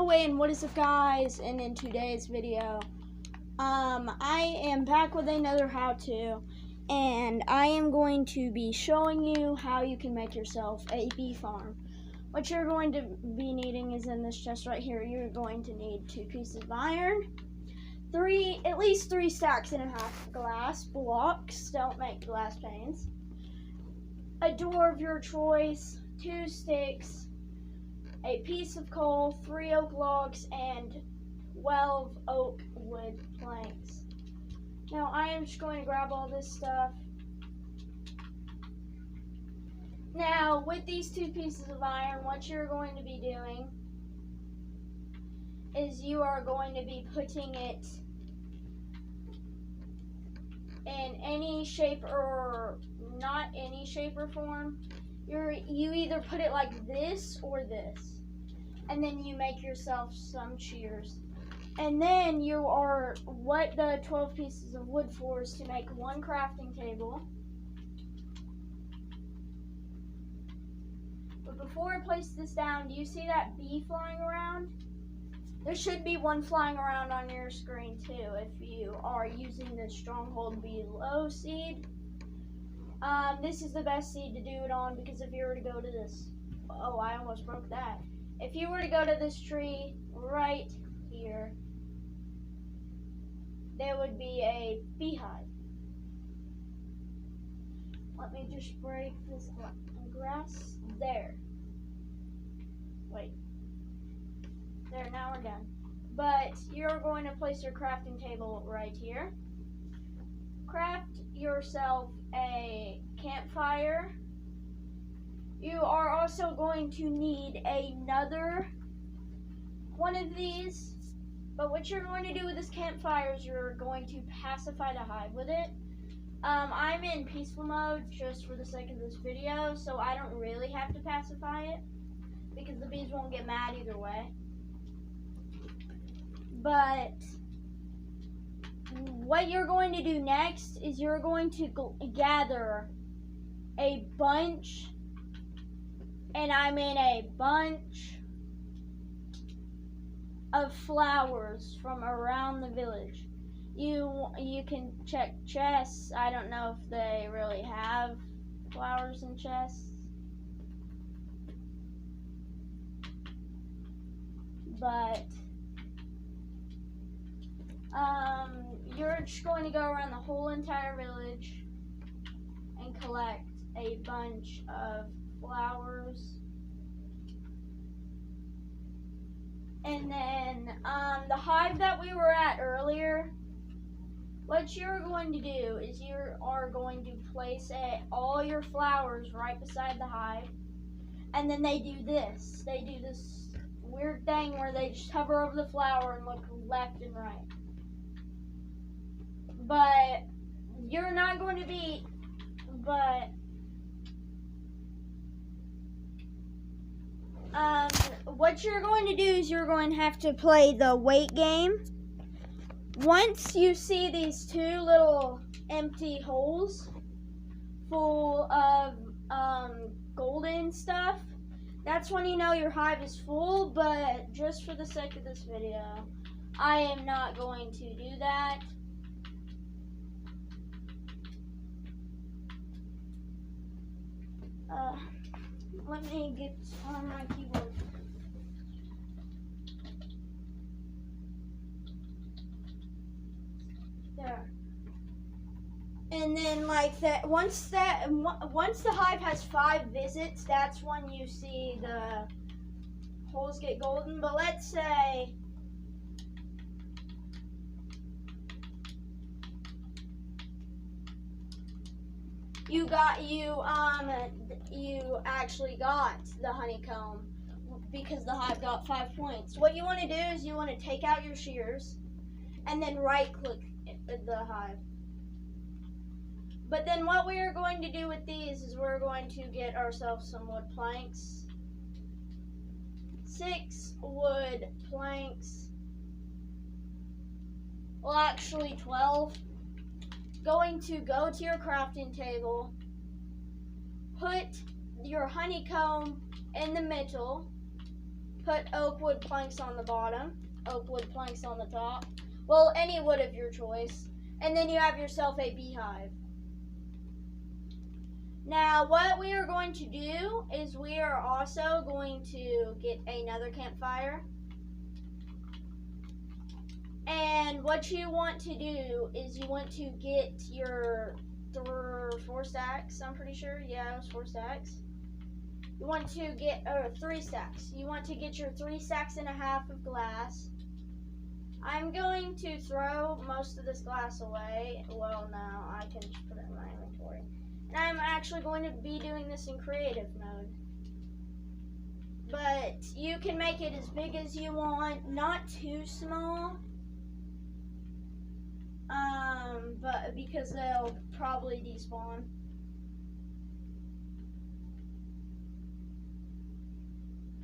And what is up, guys? And in today's video, I am back with another how-to, and I am going to be showing you how you can make yourself a bee farm. What you're going to be needing is in this chest right here. You're going to need 2 pieces of iron, at least 3 stacks and a half glass blocks. Don't make glass panes. A door of your choice, 2 sticks, a piece of coal, 3 oak logs, and 12 oak wood planks. Now I am just going to grab all this stuff. Now with these 2 pieces of iron, what you're going to be doing is you are going to be putting it in any shape or not any shape or form. You either put it like this or this, and then you make yourself some shears. And then what the 12 pieces of wood for is to make 1 crafting table. But before I place this down, do you see that bee flying around? There should be 1 flying around on your screen too if you are using the Stronghold Below seed. This is the best seed to do it on, because if you were to go to this, oh, I almost broke that. If you were to go to this tree right here, there would be a beehive. Let me just break this grass. There. Wait. There, now we're done. But you're going to place your crafting table right here. Craft yourself a campfire. You are also going to need another one of these. But what you're going to do with this campfire is you're going to pacify the hive with it. I'm in peaceful mode just for the sake of this video, so I don't really have to pacify it, because the bees won't get mad either way. But what you're going to do next is you're going to gather a bunch, and I mean a bunch, of flowers from around the village. You can check chests. I don't know if they really have flowers in chests, but you're just going to go around the whole entire village and collect a bunch of flowers. And then the hive that we were at earlier, what you're going to do is you are going to place all your flowers right beside the hive. And then they do this. They do this weird thing where they just hover over the flower and look left and right. But you're not going to be, what you're going to do is you're going to have to play the wait game. Once you see these 2 little empty holes full of golden stuff, that's when you know your hive is full. But just for the sake of this video, I am not going to do that. Let me get on my keyboard. There. And then like that, once the hive has 5 visits, that's when you see the holes get golden. But let's say you actually got the honeycomb because the hive got 5 points. What you want to do is you want to take out your shears and then right click the hive. But then what we are going to do with these is we're going to get ourselves some wood planks. 6 wood planks. Well, actually 12. Going to go to your crafting table, put your honeycomb in the middle, put oak wood planks on the bottom, oak wood planks on the top. Well, any wood of your choice. And then you have yourself a beehive. Now, what we are going to do is we are also going to get another campfire. And what you want to do is you want to get your 4 stacks, I'm pretty sure. Yeah, it was 4 stacks. You want to get 3 stacks. You want to get your 3.5 stacks of glass. I'm going to throw most of this glass away. Well, no, I can just put it in my inventory. And I'm actually going to be doing this in creative mode. But you can make it as big as you want, not too small. But because they'll probably despawn.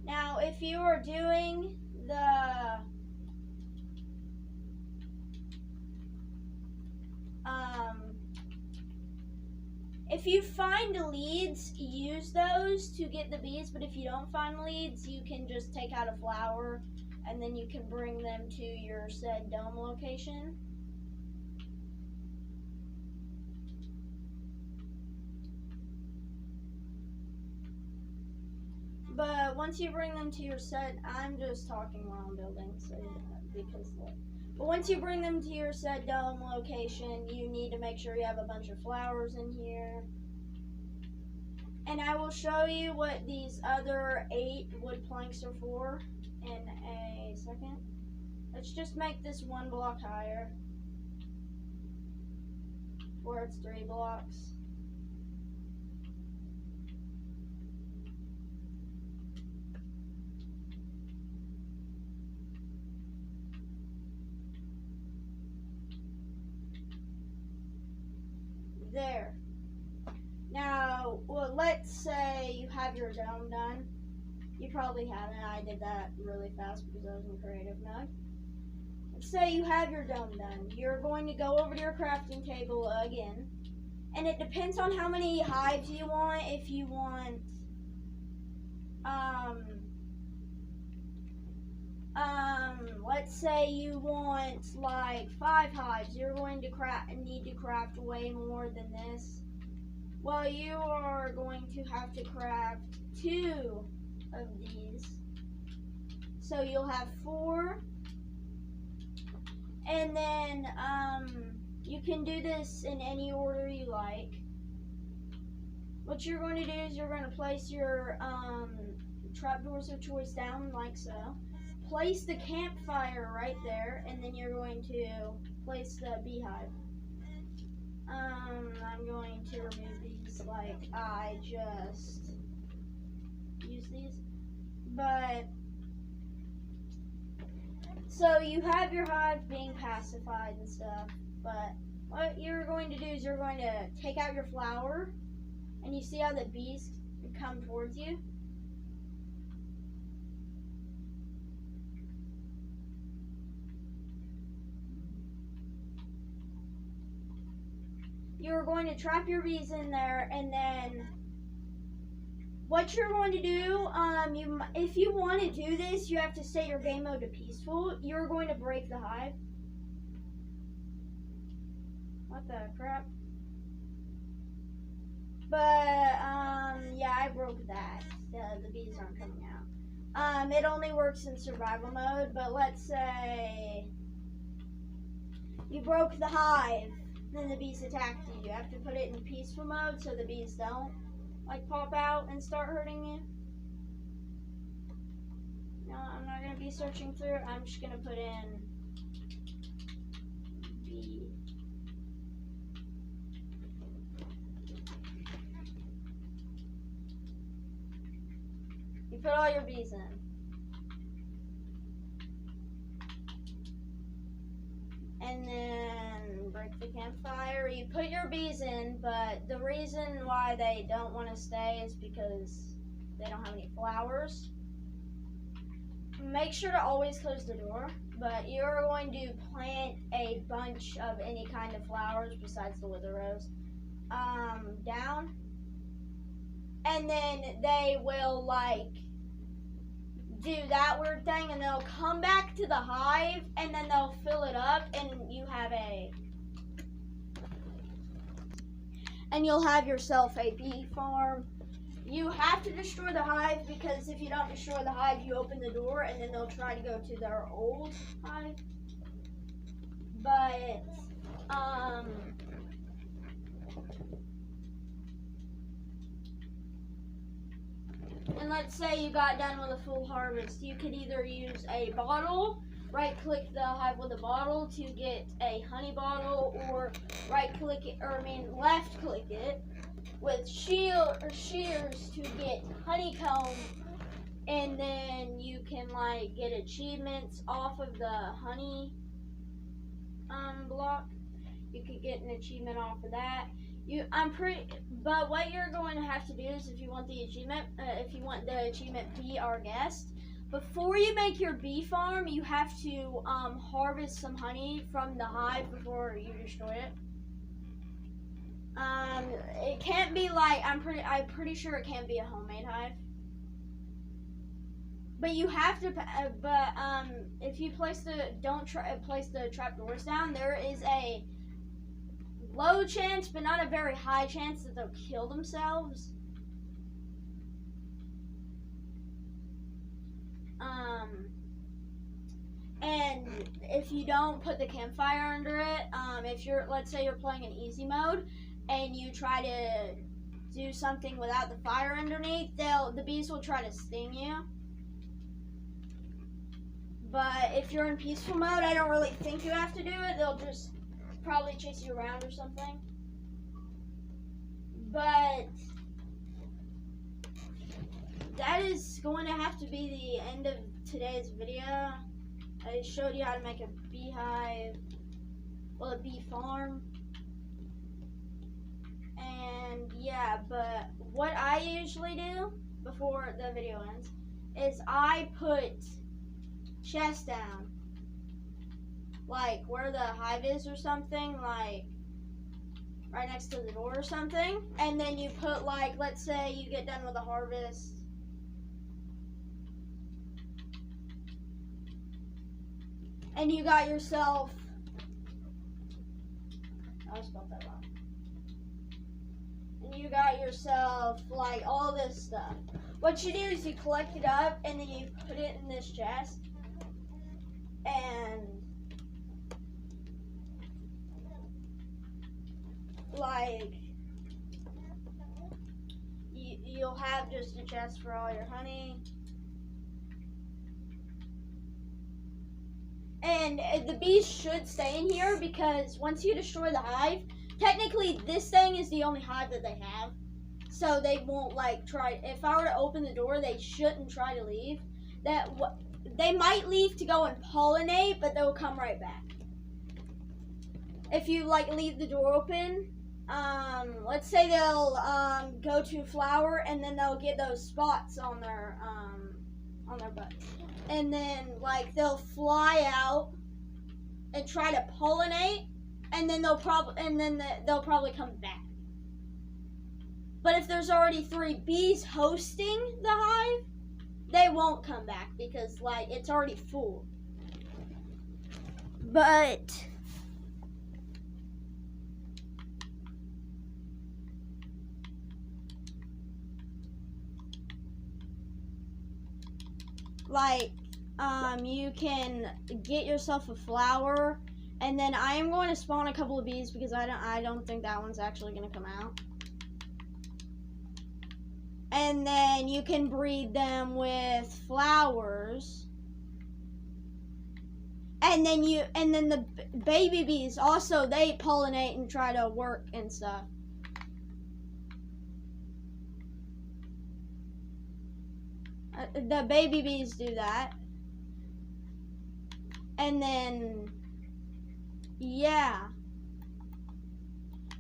Now, if you are doing the if you find leads, use those to get the bees, but if you don't find leads, you can just take out a flower and then you can bring them to your said dome location. But once you bring them to your set, I'm just talking while I'm building, so but once you bring them to your set dome location, you need to make sure you have a bunch of flowers in here. And I will show you what these other 8 wood planks are for in a second. Let's just make this 1 block higher, where it's 3 blocks. There. Now, well, let's say you have your dome done. You probably haven't. I did that really fast because I was in creative mode. Let's say you have your dome done. You're going to go over to your crafting table again. And it depends on how many hives you want. If you want, let's say you want like 5 hives, you're going to need to craft way more than this. Well, you are going to have to craft 2 of these. So you'll have 4. And then you can do this in any order you like. What you're going to do is you're going to place your trapdoors of choice down like so. Place the campfire right there, and then you're going to place the beehive. I'm going to remove these like I just use these. But so you have your hive being pacified and stuff, but what you're going to do is you're going to take out your flower, and you see how the bees come towards you? You're going to trap your bees in there, and then what you're going to do, if you want to do this, you have to set your game mode to peaceful. You're going to break the hive. What the crap? But, yeah, I broke that. The bees aren't coming out. It only works in survival mode, but let's say you broke the hive. Then the bees attacked you. You have to put it in peaceful mode so the bees don't like pop out and start hurting you. No, I'm not gonna be searching through it. I'm just gonna put in bee. You put all your bees in. And then break the campfire. You put your bees in, but the reason why they don't want to stay is because they don't have any flowers. Make sure to always close the door, but you're going to plant a bunch of any kind of flowers besides the wither rose down. And then they will like do that weird thing, and they'll come back to the hive, and then they'll fill it up, and you'll have yourself a bee farm. You have to destroy the hive, because if you don't destroy the hive, you open the door, and then they'll try to go to their old hive. But and let's say you got done with a full harvest, you could either use a bottle, right click the hive with a bottle to get a honey bottle, or left click it with shears to get honeycomb, and then you can like get achievements off of the honey block. You could get an achievement off of that. But what you're going to have to do is, if you want the achievement, be our guest. Before you make your bee farm, you have to harvest some honey from the hive before you destroy it. It can't be like I'm pretty sure it can't be a homemade hive. But you have to. If you place the trapdoors down, there is a low chance, but not a very high chance, that they'll kill themselves. And if you don't put the campfire under it, let's say you're playing in easy mode, and you try to do something without the fire underneath, the bees will try to sting you. But if you're in peaceful mode, I don't really think you have to do it. They'll just probably chase you around or something. But that is going to have to be the end of today's video. I showed you how to make a beehive, a bee farm. And yeah, but what I usually do before the video ends is I put chests down, like where the hive is or something, like right next to the door or something, and then you put, like, let's say you get done with the harvest, and you got yourself, I spelled that wrong, and you got yourself like all this stuff. What you do is you collect it up, and then you put it in this chest, and like you'll have just a chest for all your honey. And the bees should stay in here, because once you destroy the hive, technically this thing is the only hive that they have. So they won't try. If I were to open the door, they shouldn't try to leave. They might leave to go and pollinate, but they'll come right back. If you leave the door open, let's say they'll go to flower, and then they'll get those spots on their butt, and then they'll fly out and try to pollinate, and then they'll probably come back. But if there's already 3 bees hosting the hive, they won't come back, because it's already full. But you can get yourself a flower, and then I am going to spawn a couple of bees, because I don't think that one's actually going to come out. And then you can breed them with flowers. And then the baby bees also, they pollinate and try to work and stuff. The baby bees do that. And then, yeah.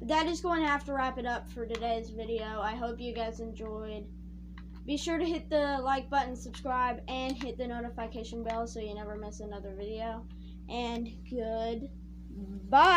That is going to have to wrap it up for today's video. I hope you guys enjoyed. Be sure to hit the like button, subscribe, and hit the notification bell so you never miss another video. And goodbye.